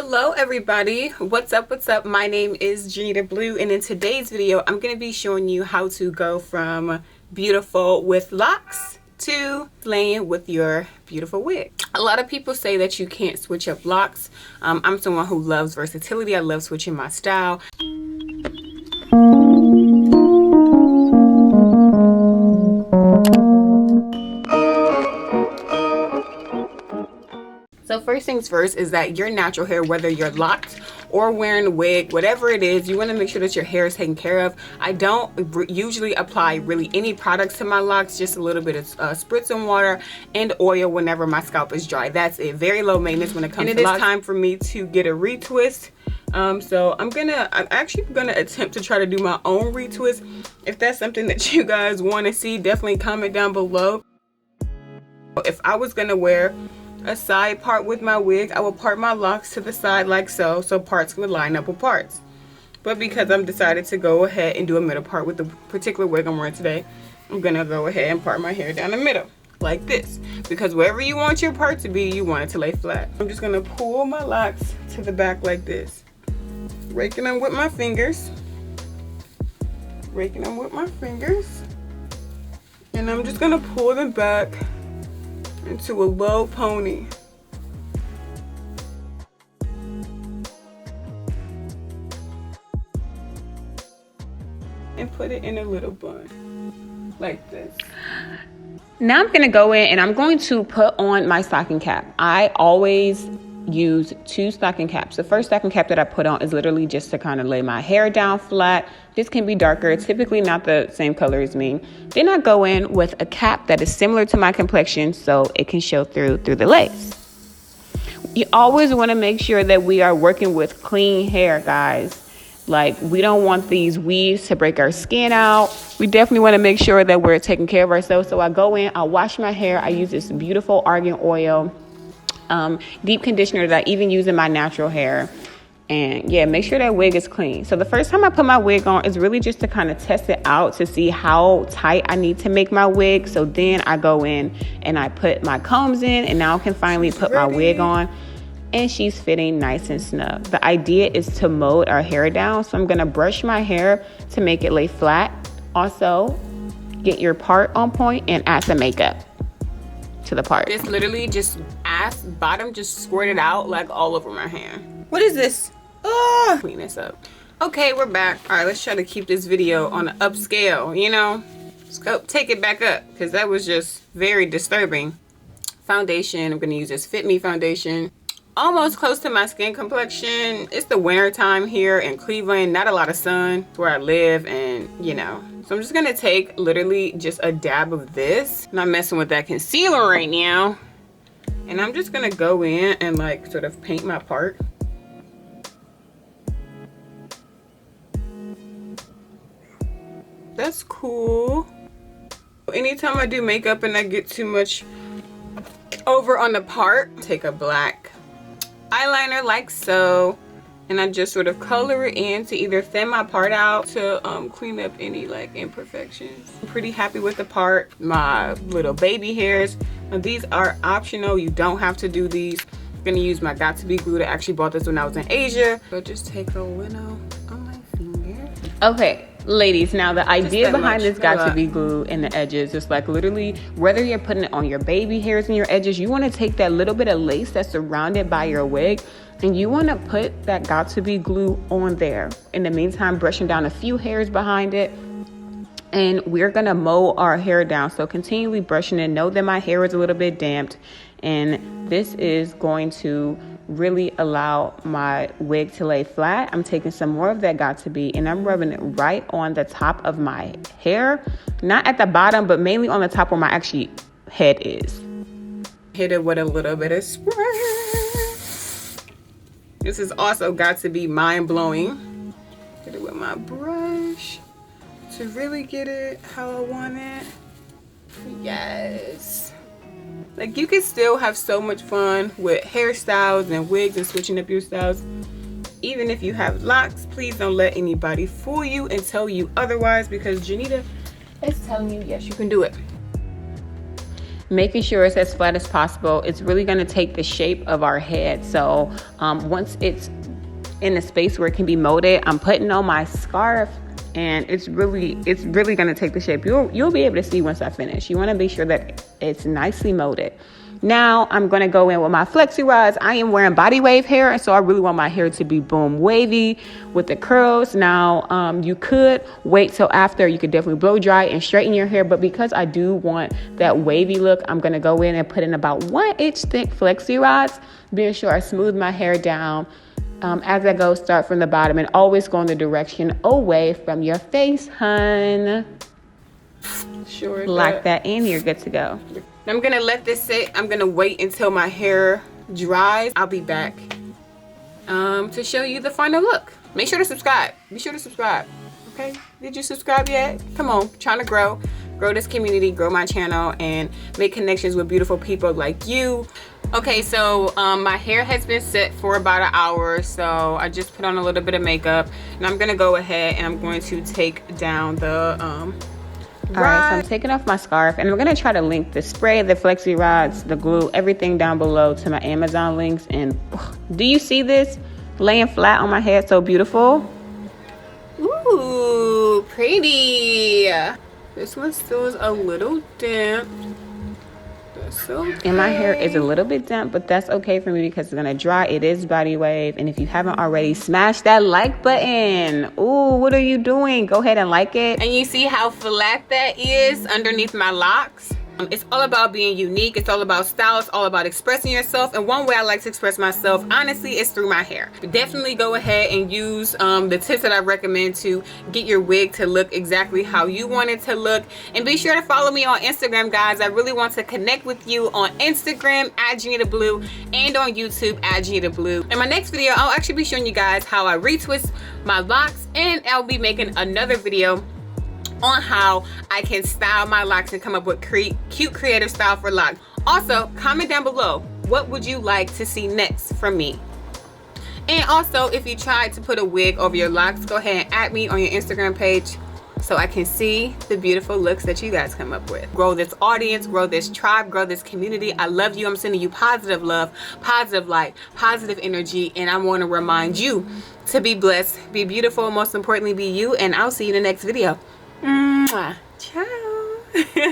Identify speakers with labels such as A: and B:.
A: Hello everybody, what's up? My name is Jeanita Blue, and in today's video I'm going to be showing you how to go from beautiful with locks to slaying with your beautiful wig. A lot of people say that you can't switch up locks. I'm someone who loves versatility. I love switching my style. So first things first is that your natural hair, whether you're locked or wearing a wig, whatever it is, you want to make sure that your hair is taken care of. I don't usually apply really any products to my locks, just a little bit of spritzing water and oil whenever my scalp is dry. That's it. Very low maintenance when it comes to locks. And it is time for me to get a retwist. So I'm actually gonna attempt to try to do my own retwist. If that's something that you guys want to see, definitely comment down below. If I was gonna wear a side part with my wig, I will part my locks to the side like so parts would line up with parts. But because I'm decided to go ahead and do a middle part with the particular wig I'm wearing today, I'm gonna go ahead and part my hair down the middle like this, because wherever you want your part to be, you want it to lay flat. I'm just gonna pull my locks to the back like this, raking them with my fingers, and I'm just gonna pull them back into a low pony. And put it in a little bun like this. Now I'm gonna go in and I'm going to put on my stocking cap. I always use 2 stocking caps. The first stocking cap that I put on is literally just to kind of lay my hair down flat. This can be darker, typically not the same color as me. Then I go in with a cap that is similar to my complexion so it can show through the lace. You always want to make sure that we are working with clean hair, guys. Like, we don't want these weaves to break our skin out. We definitely want to make sure that we're taking care of ourselves. So I go in, I wash my hair. I use this beautiful argan oil deep conditioner that I even use in my natural hair. And yeah, make sure that wig is clean. So the first time I put my wig on is really just to kind of test it out to see how tight I need to make my wig. So then I go in and I put my combs in, and now I can finally put my wig on, and she's fitting nice and snug. The idea is to mold our hair down. So I'm gonna brush my hair to make it lay flat. Also, get your part on point and add some makeup to the part. This literally just bottom just squirted out like all over my hand. What is this? Oh, clean this up. Okay, we're back. All right, let's try to keep this video on an upscale, you know? Let's go take it back up, because that was just very disturbing. Foundation, I'm gonna use this Fit Me foundation. Almost close to my skin complexion. It's the winter time here in Cleveland, not a lot of sun where I live, and you know. So I'm just gonna take literally just a dab of this. Not messing with that concealer right now. And I'm just gonna go in and like sort of paint my part. That's cool. Anytime I do makeup and I get too much over on the part, take a black eyeliner like so, and I just sort of color it in to either thin my part out to clean up any like imperfections. I'm pretty happy with the part. My little baby hairs, now these are optional. You don't have to do these. I'm gonna use my Got To Be glue. I actually bought this when I was in Asia. So just take a winnow on my finger. Okay, ladies, now the idea behind this Got To Be glue in the edges is like literally, whether you're putting it on your baby hairs and your edges, you want to take that little bit of lace that's surrounded by your wig, and you want to put that Got To Be glue on there. In the meantime, brushing down a few hairs behind it, and we're gonna mold our hair down. So continually brushing it. Know that my hair is a little bit damped, and this is going to really allow my wig to lay flat. I'm taking some more of that Got To Be, and I'm rubbing it right on the top of my hair, not at the bottom, but mainly on the top where my actually head is. Hit it with a little bit of spray. This is also Got To Be mind-blowing. Hit it with my brush to really get it how I want it. Yes. Like, you can still have so much fun with hairstyles and wigs and switching up your styles. Even if you have locks, please don't let anybody fool you and tell you otherwise, because Jeanita is telling you, yes, you can do it. making sure it's as flat as possible. It's really going to take the shape of our head. So once it's in a space where it can be molded, I'm putting on my scarf, and it's really going to take the shape. You'll be able to see once I finish. You want to be sure that it's nicely molded. Now I'm going to go in with my flexi rods. I am wearing body wave hair, and so I really want my hair to be boom wavy with the curls. Now you could wait till after. You could definitely blow dry and straighten your hair, but because I do want that wavy look, I'm going to go in and put in about 1 inch thick flexi rods, being sure I smooth my hair down. As I go, start from the bottom and always go in the direction away from your face, hun.
B: Sure.
A: Lock that in, you're good to go.
B: I'm gonna let this sit. I'm gonna wait until my hair dries. I'll be back to show you the final look. Make sure to subscribe. Be sure to subscribe. Okay? Did you subscribe yet? Come on, trying to grow this community, grow my channel, and make connections with beautiful people like you. Okay, so my hair has been set for about an hour, so I just put on a little bit of makeup, and I'm gonna go ahead and I'm going to take down the
A: all right, so I'm taking off my scarf, and I'm going to try to link the spray, the flexi rods, the glue, everything down below to my Amazon links. And do you see this laying flat on my head? So beautiful.
B: Ooh, pretty. This one still is a little damp. Okay.
A: And my hair is a little bit damp, but that's okay for me because it's gonna dry. It is body wave, and if you haven't already, smash that like button. Ooh, what are you doing? Go ahead and like it.
B: And you see how flat that is underneath my locks? It's all about being unique. It's all about style. It's all about expressing yourself. And one way I like to express myself, honestly, is through my hair. But definitely go ahead and use the tips that I recommend to get your wig to look exactly how you want it to look. And be sure to follow me on Instagram, guys. I really want to connect with you on Instagram at Jeanita Blue and on YouTube at Jeanita Blue. In my next video, I'll actually be showing you guys how I retwist my locks, and I'll be making another video on how I can style my locks and come up with cute creative style for locks. Also, comment down below, what would you like to see next from me? And also, if you tried to put a wig over your locks, go ahead and add me on your Instagram page so I can see the beautiful looks that you guys come up with. Grow this audience, grow this tribe, grow this community. I love you. I'm sending you positive love, positive light, positive energy, and I want to remind you to be blessed, be beautiful, most importantly, be you, and I'll see you in the next video. Mwah. Ciao.